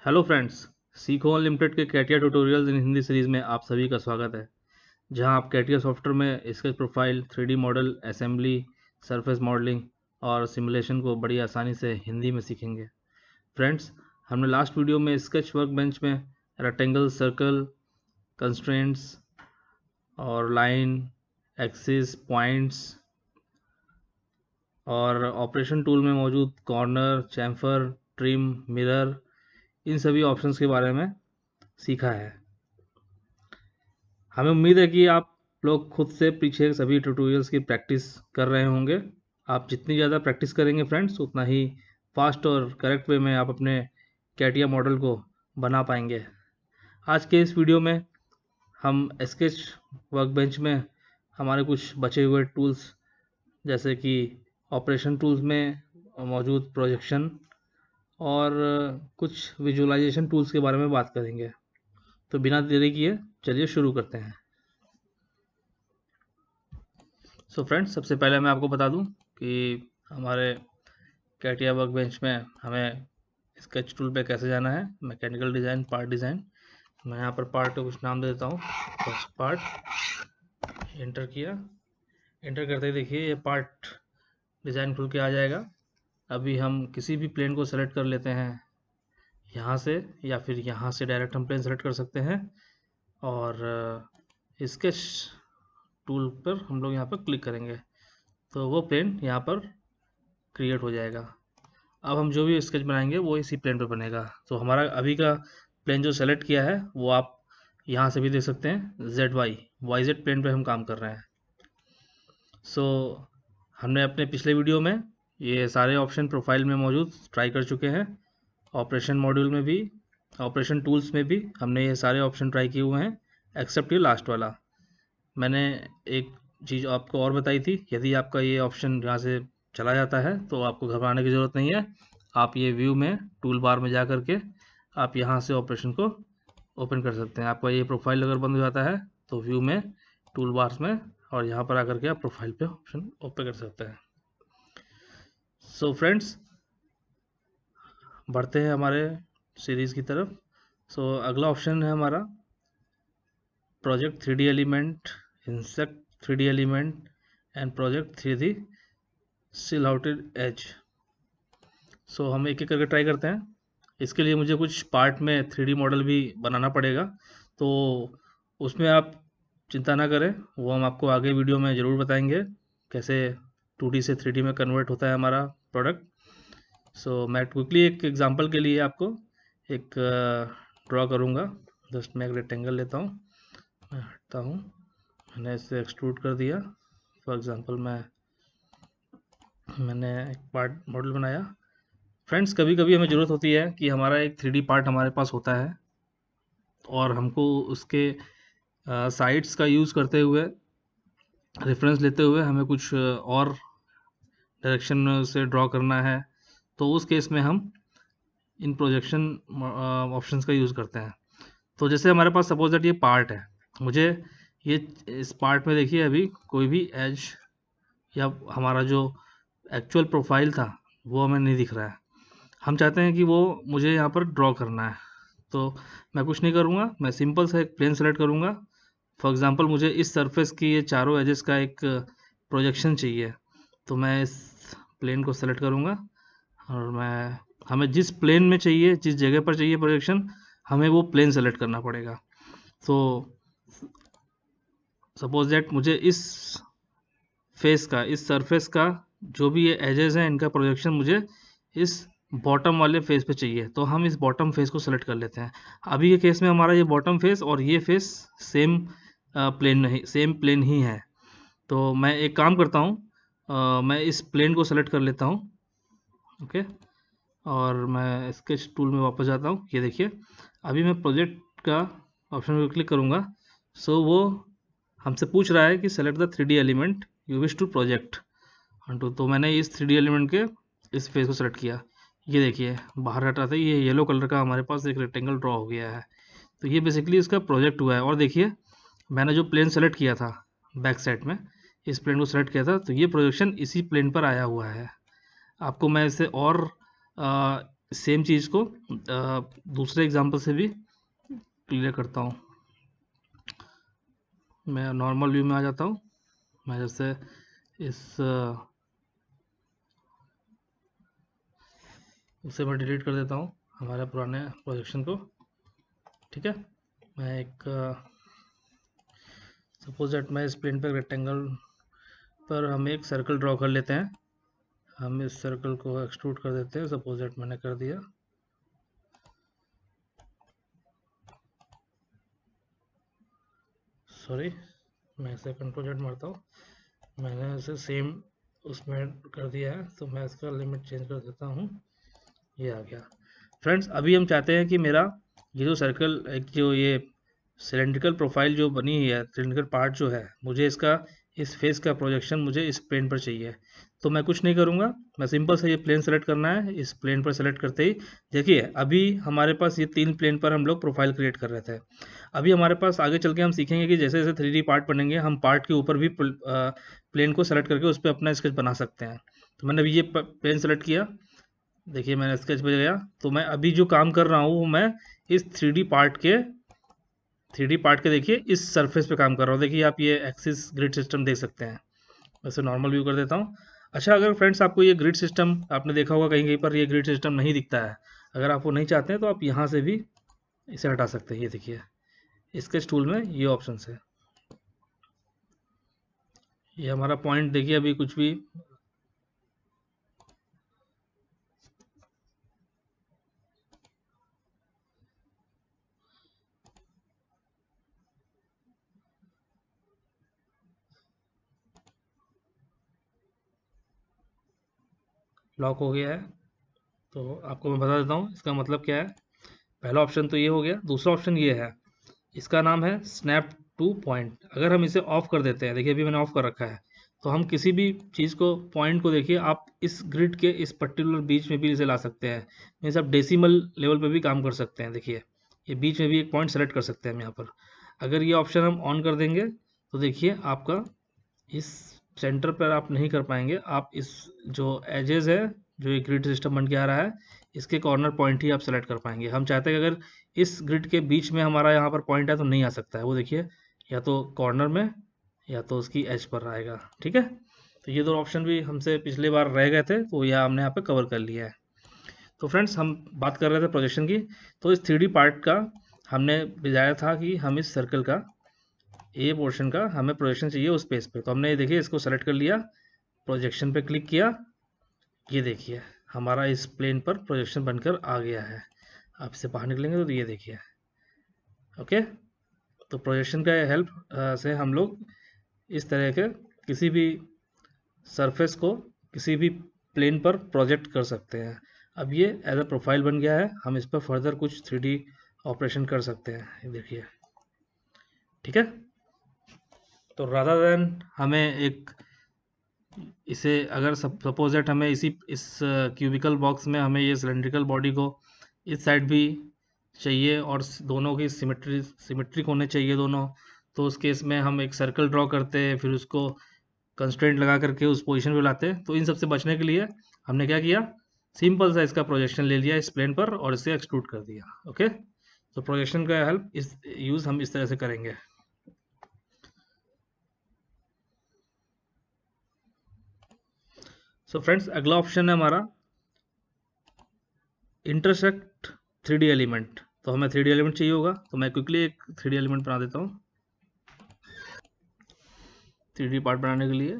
Hello friends, सीखो unlimited के CATIA tutorials इन Hindi series में आप सभी का स्वागत है। जहां आप कैटिया सॉफ्टवेयर में sketch profile, 3D model, assembly, surface modelling और सिमुलेशन को बड़ी आसानी से हिंदी में सीखेंगे। फ्रेंड्स, हमने लास्ट वीडियो में स्केच वर्क बेंच में रेक्टेंगल, सर्कल, कंस्ट्रेंट्स और लाइन, एक्सिस, पॉइंट्स और ऑपरेशन टूल में मौजूद कॉर्नर, चैम्फर, ट्रिम, मिरर, इन सभी ऑप्शंस के बारे में सीखा है। हमें उम्मीद है कि आप लोग खुद से पीछे सभी ट्यूटोरियल्स की प्रैक्टिस कर रहे होंगे। आप जितनी ज़्यादा प्रैक्टिस करेंगे फ्रेंड्स, उतना ही फास्ट और करेक्ट वे में आप अपने कैटिया मॉडल को बना पाएंगे। आज के इस वीडियो में हम स्केच वर्कबेंच में हमारे कुछ बचे हुए टूल्स जैसे कि ऑपरेशन टूल्स में मौजूद प्रोजेक्शन और कुछ विजुअलाइजेशन टूल्स के बारे में बात करेंगे। तो बिना देरी किए चलिए शुरू करते हैं। सो फ्रेंड्स, सबसे पहले मैं आपको बता दूं कि हमारे कैटिया वर्कबेंच में हमें स्केच टूल पे कैसे जाना है। मैकेनिकल डिज़ाइन, पार्ट डिज़ाइन, मैं यहाँ पर पार्ट को कुछ नाम दे देता हूँ। फर्स्ट पार्ट, एंटर किया। एंटर करते ही देखिए ये पार्ट डिज़ाइन खुल के आ जाएगा। अभी हम किसी भी प्लेन को सेलेक्ट कर लेते हैं यहाँ से, या फिर यहाँ से डायरेक्ट हम प्लेन सेलेक्ट कर सकते हैं और स्केच टूल पर हम लोग यहाँ पर क्लिक करेंगे तो वो प्लेन यहाँ पर क्रिएट हो जाएगा। अब हम जो भी स्केच बनाएंगे वो इसी प्लेन पर बनेगा। तो हमारा अभी का प्लेन जो सेलेक्ट किया है वो आप यहाँ से भी देख सकते हैं, YZ प्लेन पे हम काम कर रहे हैं। सो हमने अपने पिछले वीडियो में ये सारे ऑप्शन प्रोफाइल में मौजूद ट्राई कर चुके हैं। ऑपरेशन मॉड्यूल में भी, ऑपरेशन टूल्स में भी हमने ये सारे ऑप्शन ट्राई किए हुए हैं, एक्सेप्ट ये लास्ट वाला। मैंने एक चीज़ आपको और बताई थी, यदि आपका ये ऑप्शन यहाँ से चला जाता है तो आपको घबराने की ज़रूरत नहीं है। आप ये व्यू में टूल बार में जा कर के आप यहाँ से ऑपरेशन को ओपन कर सकते हैं। आपका ये प्रोफाइल अगर बंद हो जाता है तो व्यू में, टूल बार्स में, और यहाँ पर आकर के आप प्रोफाइल पे ऑप्शन ओपन कर सकते हैं। सो फ्रेंड्स, बढ़ते हैं हमारे सीरीज़ की तरफ। सो अगला ऑप्शन है हमारा project 3D element, intersect 3D element and project 3D silhouetted edge. So हम एक एक करके ट्राई करते हैं। इसके लिए मुझे कुछ पार्ट में 3D मॉडल भी बनाना पड़ेगा, तो उसमें आप चिंता ना करें, वो हम आपको आगे वीडियो में ज़रूर बताएंगे कैसे 2D से 3D में कन्वर्ट होता है हमारा प्रोडक्ट। सो मैं क्विकली एक एग्जांपल के लिए आपको एक ड्रॉ करूँगा। जस्ट मैं एक रेक्टेंगल लेता हूँ, मैं हटता हूँ, मैंने इसे एक्सट्रूड कर दिया। फॉर एग्जांपल मैंने एक पार्ट मॉडल बनाया। फ्रेंड्स, कभी कभी हमें ज़रूरत होती है कि हमारा एक 3D पार्ट हमारे पास होता है और हमको उसके साइड्स का यूज़ करते हुए, रेफरेंस लेते हुए हमें कुछ और डायरेक्शन में उसे ड्रॉ करना है। तो उस केस में हम इन प्रोजेक्शन ऑप्शंस का यूज़ करते हैं। तो जैसे हमारे पास सपोज दैट ये पार्ट है, मुझे ये इस पार्ट में देखिए अभी कोई भी एज या हमारा जो एक्चुअल प्रोफाइल था वो हमें नहीं दिख रहा है। हम चाहते हैं कि वो मुझे यहाँ पर ड्रॉ करना है। तो मैं कुछ नहीं करूँगा, मैं सिंपल सा एक प्लेन सेलेक्ट करूँगा। फॉर एग्जांपल मुझे इस सरफेस की ये चारों एजेस का एक प्रोजेक्शन चाहिए, तो मैं इस प्लेन को सेलेक्ट करूँगा और हमें जिस प्लेन में चाहिए, जिस जगह पर चाहिए प्रोजेक्शन, हमें वो प्लेन सेलेक्ट करना पड़ेगा। तो सपोज दैट मुझे इस फेस का, इस सरफेस का जो भी ये एजेस हैं, इनका प्रोजेक्शन मुझे इस बॉटम वाले फेस पे चाहिए, तो हम इस बॉटम फेस को सेलेक्ट कर लेते हैं। अभी के केस में हमारा ये बॉटम फेस और ये फेस सेम प्लेन नहीं, सेम प्लेन ही है। तो मैं एक काम करता हूँ, मैं इस प्लेन को सेलेक्ट कर लेता हूँ, ओके, और मैं स्केच टूल में वापस जाता हूँ। ये देखिए अभी मैं प्रोजेक्ट का ऑप्शन पर क्लिक करूँगा। सो वो हमसे पूछ रहा है कि select the 3D element you wish to project. तो मैंने इस 3D एलिमेंट के इस फेस को सेलेक्ट किया। ये देखिए बाहर हटाते ही ये येलो कलर का हमारे पास एक रेक्टेंगल ड्रॉ हो गया है। तो ये बेसिकली इसका प्रोजेक्ट हुआ है। और देखिए मैंने जो प्लेन सेलेक्ट किया था बैक साइड में, इस प्लेन को सेलेक्ट किया था, तो ये प्रोजेक्शन इसी प्लेन पर आया हुआ है। आपको मैं इसे और सेम चीज़ को दूसरे एग्जांपल से भी क्लियर करता हूँ। मैं नॉर्मल व्यू में आ जाता हूँ। मैं जैसे उसे मैं डिलीट कर देता हूँ हमारे पुराने प्रोजेक्शन को। ठीक है, मैं एक सपोज दैट मैं इस प्लेन पर रेक्टेंगल पर हम एक सर्कल ड्रॉ कर लेते हैं। हम इस सर्कल को एक्सट्रूड कर देते हैं। सपोज दैट मैंने कर दिया। सॉरी, मैं इसे कंट्रोल जेड मारता हूँ। मैंने इसे सेम उसमें कर दिया है, तो मैं इसका लिमिट चेंज कर देता हूँ। ये आ गया। फ्रेंड्स, अभी हम चाहते हैं कि मेरा ये जो सर्कल, एक जो ये सिलेंड्रिकल प्रोफाइल जो बनी हुई है, सिलेंड्रिकल पार्ट जो है, मुझे इसका इस फेस का प्रोजेक्शन मुझे इस प्लेन पर चाहिए। तो मैं कुछ नहीं करूँगा, मैं सिंपल से ये प्लेन सेलेक्ट करना है। इस प्लेन पर सेलेक्ट करते ही देखिए अभी हमारे पास ये 3 प्लेन पर हम लोग प्रोफाइल क्रिएट कर रहे थे। अभी हमारे पास आगे चल के हम सीखेंगे कि जैसे जैसे 3D पार्ट बनेंगे, हम पार्ट के ऊपर भी प्लेन को सेलेक्ट करके उस पर अपना स्केच बना सकते हैं। तो मैंने अभी ये प्लेन सेलेक्ट किया। देखिए मैंने स्केच पे गया। तो मैं अभी जो काम कर रहा हूँ मैं इस 3D पार्ट के देखिए इस सरफेस पे काम कर रहा हूँ। देखिए आप ये एक्सिस ग्रिड सिस्टम देख सकते हैं। वैसे नॉर्मल व्यू कर देता हूँ। अच्छा, अगर फ्रेंड्स आपको ये ग्रिड सिस्टम आपने देखा होगा कहीं कहीं पर ये ग्रिड सिस्टम नहीं दिखता है, अगर आप वो नहीं चाहते हैं तो आप यहाँ से भी इसे हटा सकते हैं। ये देखिए स्केच टूल में ये ऑप्शन है। ये हमारा पॉइंट देखिए अभी कुछ भी लॉक हो गया है। तो आपको मैं बता देता हूँ इसका मतलब क्या है। पहला ऑप्शन तो ये हो गया। दूसरा ऑप्शन ये है, इसका नाम है स्नैप टू पॉइंट। अगर हम इसे ऑफ कर देते हैं, देखिए अभी मैंने ऑफ कर रखा है, तो हम किसी भी चीज़ को, पॉइंट को देखिए आप इस ग्रिड के इस पर्टिकुलर बीच में भी इसे ला सकते हैं। मीन्स आप डेसिमल लेवल पे भी काम कर सकते हैं। देखिए ये बीच में भी एक पॉइंट सेलेक्ट कर सकते हैं हम यहाँ पर। अगर ये ऑप्शन हम ऑन कर देंगे तो देखिए आपका इस सेंटर पर आप नहीं कर पाएंगे। आप इस जो एजेस है, जो ये ग्रिड सिस्टम बन के आ रहा है, इसके कॉर्नर पॉइंट ही आप सेलेक्ट कर पाएंगे। हम चाहते हैं कि अगर इस ग्रिड के बीच में हमारा यहाँ पर पॉइंट है तो नहीं आ सकता है। वो देखिए या तो कॉर्नर में या तो उसकी एज पर आएगा। ठीक है, तो ये दो ऑप्शन भी हमसे पिछली बार रह गए थे, तो यह हमने यहाँ पे कवर कर लिया है। तो फ्रेंड्स, हम बात कर रहे थे प्रोजेक्शन की। तो इस 3D पार्ट का हमने बताया था कि हम इस सर्कल का ए पोर्शन का हमें प्रोजेक्शन चाहिए उस पेज पे। तो हमने ये देखिए इसको सेलेक्ट कर लिया, प्रोजेक्शन पे क्लिक किया। ये देखिए हमारा इस प्लेन पर प्रोजेक्शन बनकर आ गया है। आप इसे बाहर निकलेंगे तो ये देखिए। ओके, तो प्रोजेक्शन का हेल्प से हम लोग इस तरह के किसी भी सरफेस को किसी भी प्लेन पर प्रोजेक्ट कर सकते हैं। अब ये एज अ प्रोफाइल बन गया है। हम इस पर फर्दर कुछ 3D ऑपरेशन कर सकते हैं। ये देखिए, ठीक है। तो रादर देन हमें एक इसे, अगर सपोज दैट हमें इस क्यूबिकल बॉक्स में हमें ये सिलेंड्रिकल बॉडी को इस साइड भी चाहिए और दोनों की सिमेट्रिक होने चाहिए दोनों, तो उस केस में हम एक सर्कल ड्रॉ करते हैं, फिर उसको कंस्ट्रेंट लगा करके उस पोजीशन पे लाते हैं। तो इन सब से बचने के लिए हमने क्या किया, सिंपल सा इसका प्रोजेक्शन ले लिया इस प्लेन पर और इसे एक्सट्रूड कर दिया। ओके, तो प्रोजेक्शन का हेल्प इस यूज़ हम इस तरह से करेंगे। सो फ्रेंड्स, अगला ऑप्शन है हमारा इंटरसेक्ट 3D एलिमेंट। तो हमें 3D एलिमेंट चाहिए होगा, तो मैं क्विकली एक 3D एलिमेंट बना देता हूँ। 3D पार्ट बनाने के लिए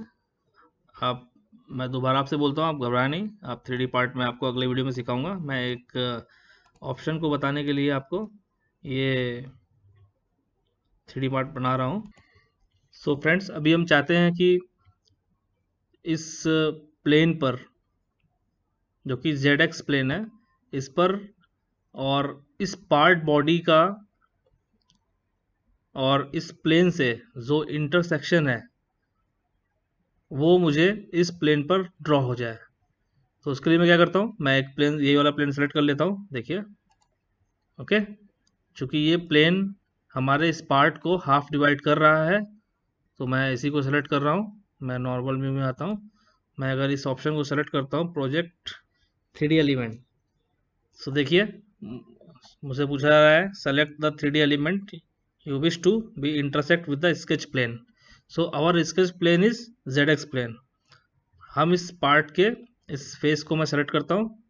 आप, मैं दोबारा आपसे बोलता हूँ, आप घबराएं नहीं। आप 3D पार्ट मैं आपको अगले वीडियो में सिखाऊंगा। मैं एक ऑप्शन को बताने के लिए आपको ये 3D पार्ट बना रहा हूँ। सो फ्रेंड्स, अभी हम चाहते हैं कि इस प्लेन पर, जो कि ZX प्लेन है, इस पर और इस पार्ट बॉडी का और इस प्लेन से जो इंटरसेक्शन है वो मुझे इस प्लेन पर ड्रॉ हो जाए। तो उसके लिए मैं क्या करता हूँ, मैं एक प्लेन, ये वाला प्लेन सेलेक्ट कर लेता हूँ। देखिए ओके, चूंकि ये प्लेन हमारे इस पार्ट को हाफ डिवाइड कर रहा है, तो मैं इसी को सेलेक्ट कर रहा हूँ। मैं नॉर्मल व्यू में आता हूँ। मैं अगर इस ऑप्शन को सेलेक्ट करता हूँ, प्रोजेक्ट 3D एलिमेंट, सो देखिए, मुझे पूछा जा रहा है select the 3D element you wish to be intersect with the sketch plane. So our sketch plane is ZX plane. हम इस पार्ट के इस फेस को मैं सेलेक्ट करता हूँ।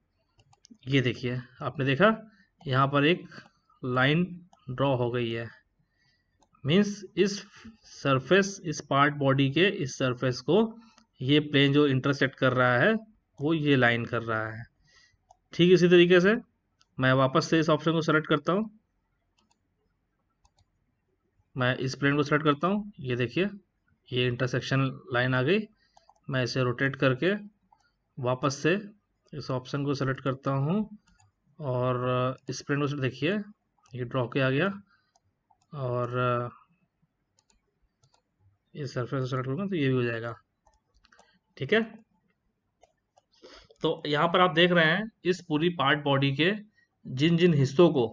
ये देखिए, आपने देखा यहाँ पर एक लाइन ड्रॉ हो गई है। मीन्स इस सरफेस, इस पार्ट बॉडी के इस सरफेस को ये प्लेन जो इंटरसेक्ट कर रहा है वो ये लाइन कर रहा है। ठीक इसी तरीके से मैं वापस से इस ऑप्शन को सेलेक्ट करता हूँ। मैं इस प्लेन को सेलेक्ट करता हूँ। ये देखिए, ये इंटरसेक्शन लाइन आ गई। मैं इसे रोटेट करके वापस से इस ऑप्शन को सेलेक्ट करता हूँ और इस प्लेन को देखिए, ये ड्रॉ के आ गया और इस सरफेस को सेलेक्ट करूँगा तो ये भी हो जाएगा। ठीक है, तो यहाँ पर आप देख रहे हैं इस पूरी पार्ट बॉडी के जिन जिन हिस्सों को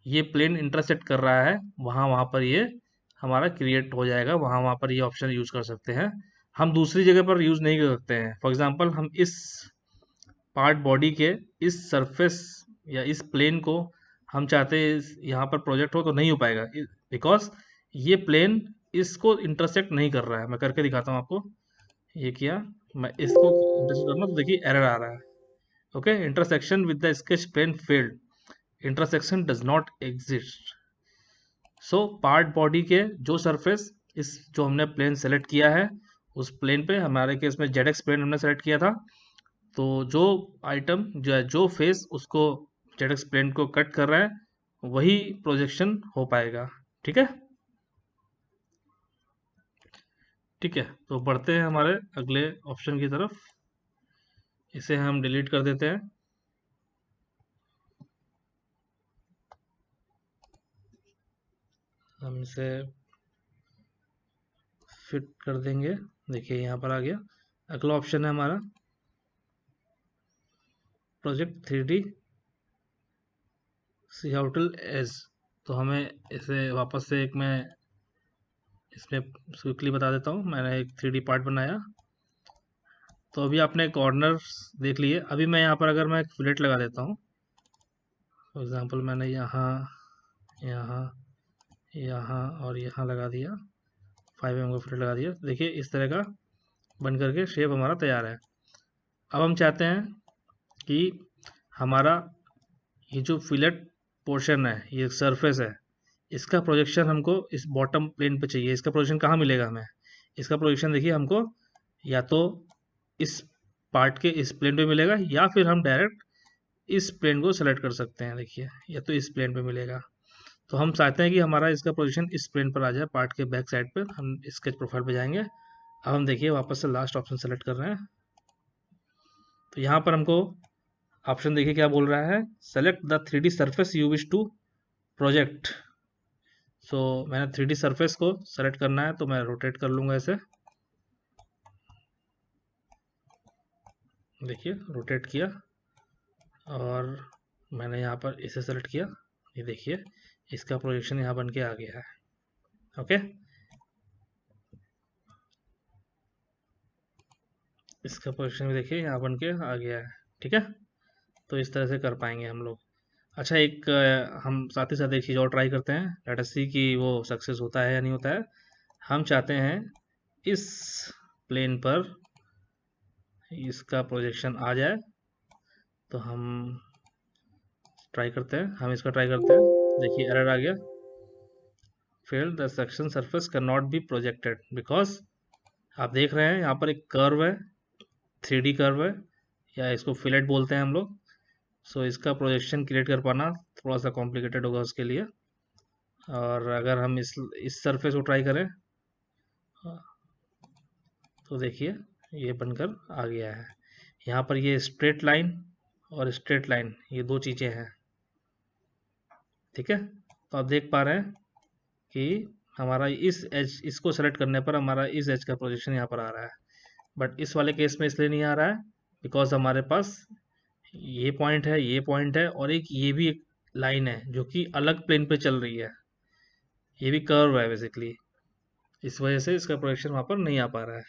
ये प्लेन इंटरसेक्ट कर रहा है वहाँ वहाँ पर ये हमारा क्रिएट हो जाएगा। वहाँ वहाँ पर ये ऑप्शन यूज कर सकते हैं। हम दूसरी जगह पर यूज नहीं कर सकते हैं। फॉर एग्जांपल, हम इस पार्ट बॉडी के इस सरफेस या इस प्लेन को हम चाहते हैं यहाँ पर प्रोजेक्ट हो तो नहीं हो पाएगा, बिकॉज ये प्लेन इसको इंटरसेक्ट नहीं कर रहा है। मैं करके दिखाता हूँ आपको। ये किया, मैं इसको इंटरसेक्ट करना तो देखिए एरर आ रहा है। Okay, intersection with the sketch plane failed, intersection does not exist. So part body के जो सरफेस इस जो हमने प्लेन सेलेक्ट किया है उस प्लेन पे, हमारे केस में ZX प्लेन हमने सेलेक्ट किया था, तो जो आइटम जो फेस उसको ZX प्लेन को कट कर रहा है वही प्रोजेक्शन हो पाएगा। ठीक है, ठीक है, तो बढ़ते हैं हमारे अगले ऑप्शन की तरफ। इसे हम डिलीट कर देते हैं। हम इसे फिट कर देंगे। देखिए यहाँ पर आ गया। अगला ऑप्शन है हमारा प्रोजेक्ट 3D सीआउटल एज। तो हमें इसे वापस से एक मैं इसमें क्विकली बता देता हूँ। मैंने एक 3D पार्ट बनाया। तो अभी आपने कॉर्नर्स देख लिए। अभी मैं यहाँ पर अगर मैं एक फिलेट लगा देता हूँ, फॉर एग्जांपल मैंने यहाँ यहाँ यहाँ और यहाँ लगा दिया, 5 mm का फिलेट लगा दिया। देखिए इस तरह का बन करके शेप हमारा तैयार है। अब हम चाहते हैं कि हमारा ये जो फिलेट पोर्शन है, ये सरफेस है, इसका प्रोजेक्शन हमको इस बॉटम प्लेन पे चाहिए। इसका प्रोजेक्शन कहाँ मिलेगा हमें? इसका प्रोजेक्शन देखिए हमको या तो इस पार्ट के इस प्लेन पे मिलेगा या फिर हम डायरेक्ट इस प्लेन को सेलेक्ट कर सकते हैं। देखिए, या तो इस प्लेन पे मिलेगा। तो हम चाहते हैं कि हमारा इसका पोजीशन इस प्लेन पर आ जाए। पार्ट के बैक साइड पर हम स्केच प्रोफाइल पे जाएंगे। अब हम देखिए वापस से लास्ट ऑप्शन सेलेक्ट कर रहे हैं। तो यहाँ पर हमको ऑप्शन देखिए क्या बोल रहा है, select the 3D surface you wish to project. So मैंने 3D सरफेस को सेलेक्ट करना है तो मैं रोटेट कर लूँगा इसे। देखिए रोटेट किया और मैंने यहाँ पर इसे सेलेक्ट किया। ये देखिए इसका प्रोजेक्शन यहाँ बन के आ गया है। ओके, इसका प्रोजेक्शन भी देखिए यहाँ बन के आ गया है। ठीक है, तो इस तरह से कर पाएंगे हम लोग। अच्छा, एक हम साथ ही साथ एक चीज़ और ट्राई करते हैं। लेट अस सी कि वो सक्सेस होता है या नहीं होता है। हम चाहते हैं इस प्लेन पर इसका प्रोजेक्शन आ जाए, तो हम ट्राई करते हैं। हम इसका ट्राई करते हैं। देखिए एरर आ गया, failed the section surface can not be projected because आप देख रहे हैं यहाँ पर एक कर्व है, 3D कर्व है, या इसको फिलेट बोलते हैं हम लोग। सो इसका प्रोजेक्शन क्रिएट कर पाना थोड़ा सा कॉम्प्लिकेटेड होगा उसके लिए। और अगर हम इस सरफेस को ट्राई करें तो देखिए ये बनकर आ गया है। यहाँ पर ये स्ट्रेट लाइन और स्ट्रेट लाइन, ये दो चीज़ें हैं। ठीक है, तो आप देख पा रहे हैं कि हमारा इस एज, इसको सेलेक्ट करने पर हमारा इस एज का प्रोजेक्शन यहाँ पर आ रहा है। बट इस वाले केस में इसलिए नहीं आ रहा है बिकॉज हमारे पास ये पॉइंट है, ये पॉइंट है और एक ये भी एक लाइन है जो कि अलग प्लेन पे चल रही है। ये भी कर्व है बेसिकली, इस वजह से इसका प्रोजेक्शन वहाँ पर नहीं आ पा रहा है।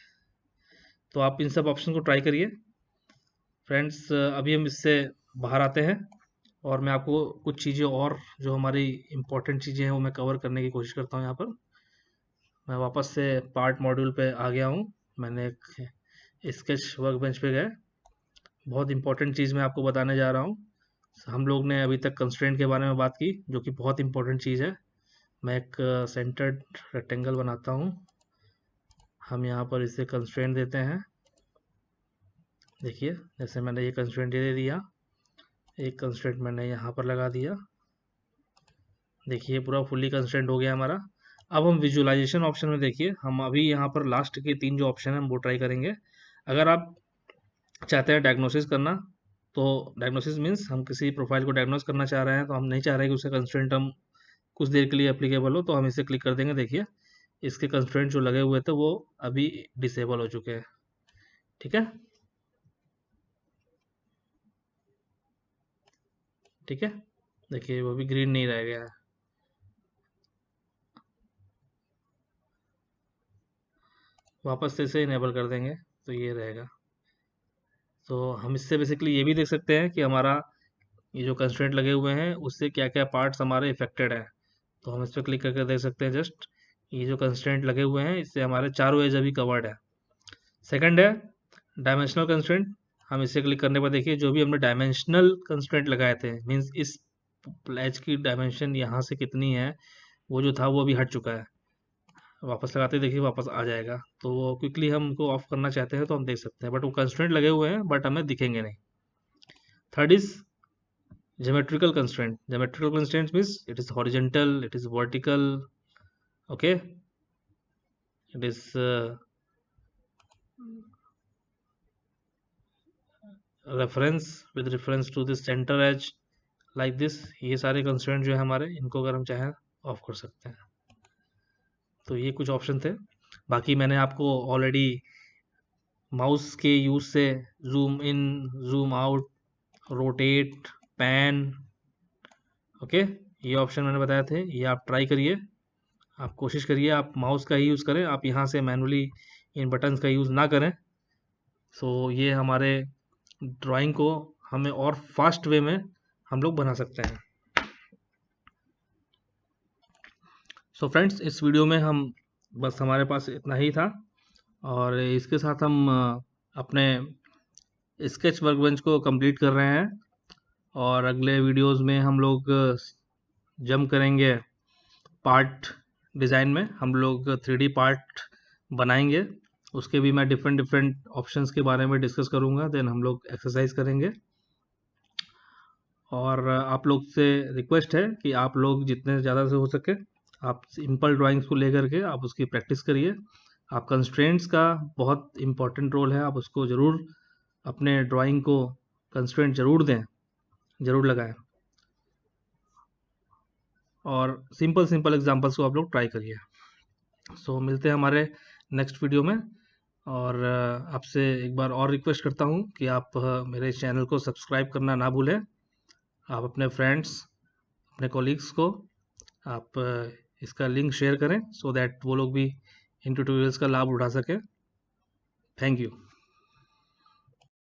तो आप इन सब ऑप्शन को ट्राई करिए फ्रेंड्स। अभी हम इससे बाहर आते हैं और मैं आपको कुछ चीज़ें और जो हमारी इम्पोर्टेंट चीज़ें हैं वो मैं कवर करने की कोशिश करता हूँ यहाँ पर। मैं वापस से पार्ट मॉड्यूल पे आ गया हूँ। मैंने एक स्केच वर्कबेंच पे गए। बहुत इंपॉर्टेंट चीज़ मैं आपको बताने जा रहा हूँ। हम लोग ने अभी तक कंस्ट्रेंट के बारे में बात की, जो कि बहुत इंपॉर्टेंट चीज़ है। मैं एक सेंटर्ड रेक्टेंगल बनाता हूँ। हम यहाँ पर इसे कंस्ट्रेंट देते हैं। देखिए, जैसे मैंने ये कंस्ट्रेंट दे दिया, एक कंस्ट्रेंट मैंने यहाँ पर लगा दिया। देखिए पूरा फुल्ली कंस्ट्रेंट हो गया हमारा। अब हम विजुअलाइजेशन ऑप्शन में देखिए, हम अभी यहाँ पर लास्ट के 3 जो ऑप्शन है हम वो ट्राई करेंगे। अगर आप चाहते हैं डायग्नोसिस करना, तो डायग्नोसिस मीन्स हम किसी प्रोफाइल को डायग्नोस करना चाह रहे हैं, तो हम नहीं चाह रहे कि उसका कंस्ट्रेंट हम कुछ देर के लिए एप्लीकेबल हो, तो हम इसे क्लिक कर देंगे। देखिए इसके कंस्ट्रेंट जो लगे हुए थे वो अभी डिसेबल हो चुके हैं। ठीक है, ठीक है, देखिए वो भी ग्रीन नहीं रह गया है। वापस से इसे इनेबल कर देंगे तो ये रहेगा। तो हम इससे बेसिकली ये भी देख सकते हैं कि हमारा ये जो कंस्ट्रेंट लगे हुए हैं उससे क्या क्या पार्ट्स हमारे इफेक्टेड हैं। तो हम इस पर क्लिक करके देख सकते हैं। जस्ट ये जो कंस्ट्रेंट लगे हुए हैं इससे हमारे चारों एज अभी कवर्ड है। सेकंड है डायमेंशनल कंस्ट्रेंट। हम इसे क्लिक करने पर देखिए जो भी हमने डायमेंशनल कंस्ट्रेंट लगाए थे, मीन्स इस एज की डायमेंशन यहाँ से कितनी है, वो जो था वो अभी हट चुका है। वापस लगाते ही देखिए वापस आ जाएगा। तो वो क्विकली हमको ऑफ करना चाहते हैं तो हम देख सकते हैं, बट वो कंस्ट्रेंट लगे हुए हैं बट हमें दिखेंगे नहीं। Third is geometrical constraint. Geometrical constraint means it is horizontal, it is vertical, okay, it is reference with reference to the center edge like this. ये सारे कंस्ट्रेंट जो है हमारे, इनको अगर हम चाहें ऑफ कर सकते हैं। तो ये कुछ ऑप्शन थे। बाकी मैंने आपको ऑलरेडी माउस के यूज से zoom in, zoom out, rotate, pan, okay, ये ऑप्शन मैंने बताए थे। ये आप ट्राई करिए, आप कोशिश करिए आप माउस का ही यूज़ करें, आप यहाँ से मैनुअली इन बटन्स का यूज़ ना करें। सो ये हमारे ड्राइंग को हमें और फास्ट वे में हम लोग बना सकते हैं। सो फ्रेंड्स, इस वीडियो में हम बस हमारे पास इतना ही था, और इसके साथ हम अपने स्केच वर्कबेंच को कंप्लीट कर रहे हैं। और अगले वीडियोस में हम लोग जंप करेंगे पार्ट डिज़ाइन में। हम लोग 3D पार्ट बनाएंगे, उसके भी मैं डिफरेंट डिफरेंट ऑप्शंस के बारे में डिस्कस करूंगा। देन हम लोग एक्सरसाइज करेंगे। और आप लोग से रिक्वेस्ट है कि आप लोग जितने ज़्यादा से हो सके आप सिंपल ड्राइंग्स को लेकर के आप उसकी प्रैक्टिस करिए। आप कंस्ट्रेंट्स का बहुत इम्पोर्टेंट रोल है, आप उसको ज़रूर अपने ड्राइंग को कंस्ट्रेंट ज़रूर दें, ज़रूर लगाएं। और सिंपल सिंपल एग्जांपल्स को आप लोग ट्राई करिए। सो मिलते हैं हमारे नेक्स्ट वीडियो में। और आपसे एक बार और रिक्वेस्ट करता हूँ कि आप मेरे चैनल को सब्सक्राइब करना ना भूलें। आप अपने फ्रेंड्स, अपने कॉलीग्स को आप इसका लिंक शेयर करें, सो दैट वो लोग भी इन ट्यूटोरियल्स का लाभ उठा सकें। Thank you.